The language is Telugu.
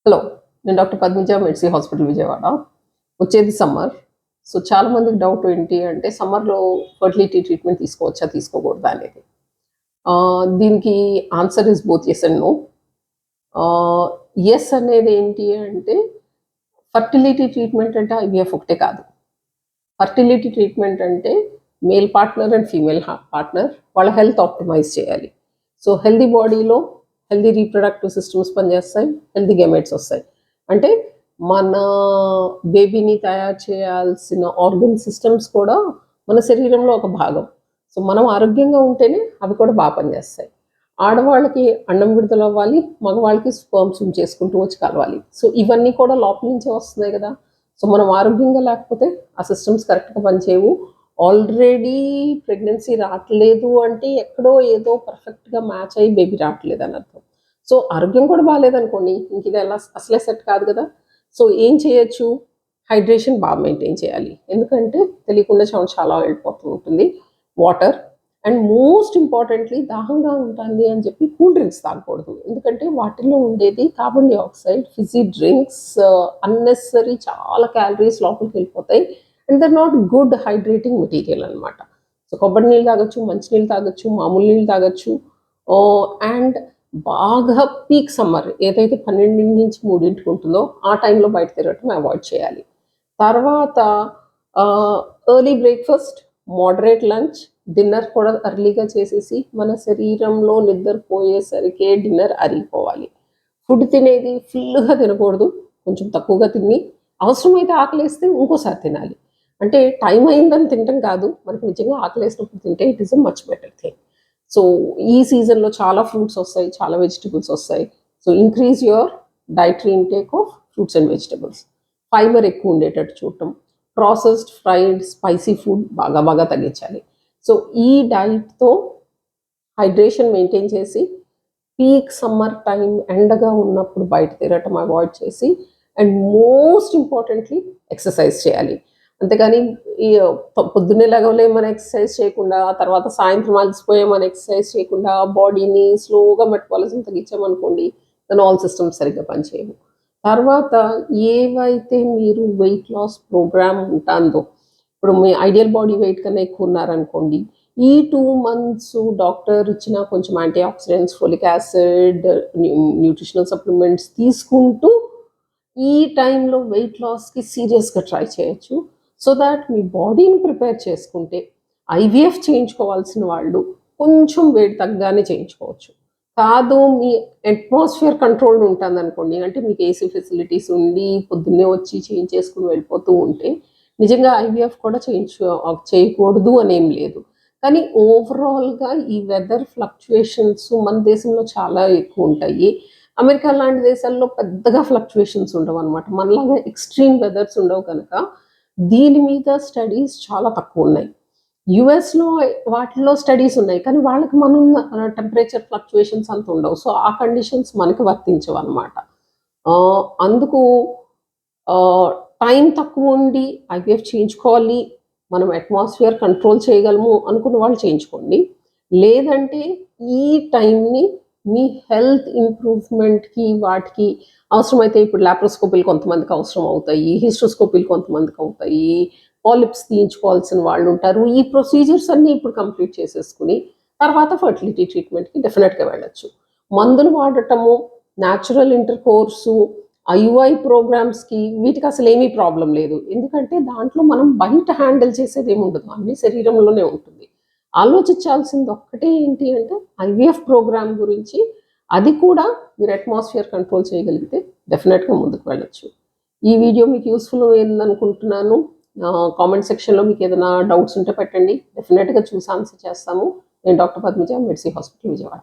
హలో, నేను డాక్టర్ పద్మజ, మెడ్సీ హాస్పిటల్ విజయవాడ. వచ్చేది సమ్మర్. సో చాలా మందికి డౌట్ ఏంటి అంటే సమ్మర్‌లో ఫర్టిలిటీ ట్రీట్మెంట్ తీసుకోవచ్చా? తీసుకోకూడదా? అనేది. దీనికి answer is both yes and no. Yes అనేది ఏంటి అంటే ఫర్టిలిటీ ట్రీట్మెంట్ అంటే ఐవీఎఫ్ ఒకటే కాదు. ఫర్టిలిటీ ట్రీట్మెంట్ అంటే male partner and female partner వాళ్ళ హెల్త్ ఆప్టిమైజ్ చేయాలి. సో హెల్తీ బాడీలో హెల్తీ రీప్రొడక్టివ్ సిస్టమ్స్ పనిచేస్తాయి, హెల్తీ గెమెట్స్ వస్తాయి. అంటే మన బేబీని తయారు చేయాల్సిన ఆర్గన్ సిస్టమ్స్ కూడా మన శరీరంలో ఒక భాగం. సో మనం ఆరోగ్యంగా ఉంటేనే అవి కూడా బాగా పనిచేస్తాయి. ఆడవాళ్ళకి అండం విడుదల అవ్వాలి, మగవాళ్ళకి స్పర్మ్స్ చేసుకుంటూ వచ్చి కలవాలి. సో ఇవన్నీ కూడా లోపల నుంచే వస్తున్నాయి కదా. సో మనం ఆరోగ్యంగా లేకపోతే ఆ సిస్టమ్స్ కరెక్ట్గా పనిచేయవు. ఆల్రెడీ ప్రెగ్నెన్సీ రావట్లేదు అంటే ఎక్కడో ఏదో పర్ఫెక్ట్గా మ్యాచ్ అయ్యి బేబీ రావట్లేదు అని అర్థం. సో ఆరోగ్యం కూడా బాగాలేదనుకోండి, ఇంక ఇది ఎలా అసలే సెట్ కాదు కదా. సో ఏం చేయొచ్చు? హైడ్రేషన్ బాగా మెయింటైన్ చేయాలి, ఎందుకంటే తెలియకుండా చెమట చాలా వెళ్ళిపోతూ ఉంటుంది. వాటర్ అండ్ మోస్ట్ ఇంపార్టెంట్లీ దాహంగా ఉంటుంది అని చెప్పి కూల్ డ్రింక్స్ తాగకూడదు, ఎందుకంటే వాటిల్లో ఉండేది carbon dioxide, fizzy drinks, unnecessary చాలా క్యాలరీస్ లోపలికి వెళ్ళిపోతాయి and they're not good hydrating material అనమాట. సో కొబ్బరి నీళ్ళు తాగొచ్చు, మంచినీళ్ళు తాగొచ్చు, మామూలు నీళ్ళు తాగొచ్చు. అండ్ బాగా పీక్ సమ్మర్ ఏదైతే 12 నుంచి 3 ఉంటుందో ఆ టైంలో బయట తిరగటం అవాయిడ్ చేయాలి. తర్వాత early breakfast, moderate lunch, dinner కూడా ఎర్లీగా చేసేసి మన శరీరంలో నిద్రపోయేసరికి డిన్నర్ అరిగిపోవాలి. ఫుడ్ తినేది ఫుల్గా తినకూడదు, కొంచెం తక్కువగా తిని అవసరమైతే ఆకలేస్తే ఇంకోసారి తినాలి. అంటే టైం అయిందని తినటం కాదు, మనకి నిజంగా ఆకలేసినప్పుడు తింటే it is a much better thing. So ఈ సీజన్లో చాలా ఫ్రూట్స్ వస్తాయి, చాలా వెజిటబుల్స్ వస్తాయి. So increase your dietary intake of fruits and vegetables. Fibre ఎక్కువ ఉండేటట్టు చూడటం, ప్రాసెస్డ్, ఫ్రైడ్, స్పైసీ ఫుడ్ బాగా బాగా తగ్గించాలి. సో ఈ డైట్తో హైడ్రేషన్ మెయింటైన్ చేసి పీక్ సమ్మర్ టైం ఎండగా ఉన్నప్పుడు బయట తిరగటం అవాయిడ్ చేసి అండ్ మోస్ట్ ఇంపార్టెంట్లీ ఎక్సర్సైజ్ చేయాలి. అంతేగాని ఈ పొద్దున్నే లెగవలే మనం ఎక్సర్సైజ్ చేయకుండా, తర్వాత సాయంత్రం అలసిపోయే మనం ఎక్సర్సైజ్ చేయకుండా బాడీని స్లోగా మెటబాలిజం తగ్గించామనుకోండి, దాని ఆల్ సిస్టమ్స్ సరిగ్గా పనిచేయవు. తర్వాత ఏవైతే మీరు వెయిట్ లాస్ ప్రోగ్రామ్ ఉంటుందో, ఇప్పుడు మీ ఐడియల్ బాడీ వెయిట్ కన్నా ఎక్కువ ఉన్నారనుకోండి, ఈ 2 months డాక్టర్ ఇచ్చిన కొంచెం anti oxidants, folic acid, nutritional supplements తీసుకుంటూ ఈ టైంలో వెయిట్ లాస్కి సీరియస్గా ట్రై చేయొచ్చు. సో దాట్ మీ బాడీని ప్రిపేర్ చేసుకుంటే ఐవీఎఫ్ చేయించుకోవాల్సిన వాళ్ళు కొంచెం వెయిట్ తగ్గగానే చేయించుకోవచ్చు. కాదు మీ అట్మాస్ఫియర్ కంట్రోల్డ్ ఉంటుంది అనుకోండి, అంటే మీకు ఏసీ ఫెసిలిటీస్ ఉండి పొద్దున్నే వచ్చి చేయించేసుకుని వెళ్ళిపోతూ ఉంటే నిజంగా ఐవీఎఫ్ కూడా చేయకూడదు అనేం లేదు. కానీ ఓవరాల్గా ఈ వెదర్ ఫ్లక్చుయేషన్స్ మన దేశంలో చాలా ఎక్కువ ఉంటాయి. అమెరికా లాంటి దేశాల్లో పెద్దగా ఫ్లక్చుయేషన్స్ ఉండవు అనమాట. మనలాగా ఎక్స్ట్రీమ్ వెదర్స్ ఉండవు కనుక దీని మీద స్టడీస్ చాలా తక్కువ ఉన్నాయి. యుఎస్లో వాటిలో స్టడీస్ ఉన్నాయి, కానీ వాళ్ళకి మనం టెంపరేచర్ ఫ్లక్చుయేషన్స్ అంత ఉండవు. సో ఆ కండిషన్స్ మనకి వర్తించవు అనమాట. అందుకు టైం తక్కువ ఉండి ఐవీఎఫ్ చేయించుకోవాలి, మనం అట్మాస్ఫియర్ కంట్రోల్ చేయగలము అనుకున్న వాళ్ళు చేయించుకోండి. లేదంటే ఈ టైంని మీ హెల్త్ ఇంప్రూవ్మెంట్కి వాటికి అవసరమైతే ఇప్పుడు లాప్రోస్కోపీలు కొంతమందికి అవసరం అవుతాయి, హిస్ట్రోస్కోపీలు కొంతమందికి అవుతాయి, పాలిప్స్ తీయించుకోవాల్సిన వాళ్ళు ఉంటారు. ఈ ప్రొసీజర్స్ అన్నీ ఇప్పుడు కంప్లీట్ చేసేసుకుని తర్వాత ఫర్టిలిటీ ట్రీట్మెంట్కి డెఫినెట్గా వెళ్ళచ్చు. మందులు వాడటము, న్యాచురల్ ఇంటర్ కోర్సు, ఐయుఐ ప్రోగ్రామ్స్కి వీటికి అసలు ఏమీ ప్రాబ్లం లేదు, ఎందుకంటే దాంట్లో మనం బయట హ్యాండిల్ చేసేది ఏమి ఉండదు, అన్ని శరీరంలోనే ఉంటుంది. ఆలోచించాల్సింది ఒక్కటే ఏంటి అంటే ఐవీఎఫ్ ప్రోగ్రామ్ గురించి. అది కూడా మీరు అట్మాస్ఫియర్ కంట్రోల్ చేయగలిగితే డెఫినెట్గా ముందుకు వెళ్ళచ్చు. ఈ వీడియో మీకు యూస్ఫుల్ అయిందనుకుంటున్నాను. కామెంట్ సెక్షన్లో మీకు ఏదైనా డౌట్స్ ఉంటే పెట్టండి, డెఫినెట్గా చూసి ఆన్సర్ చేస్తాము. నేను డాక్టర్ పద్మజ, మెడ్సీ హాస్పిటల్ విజయవాడ.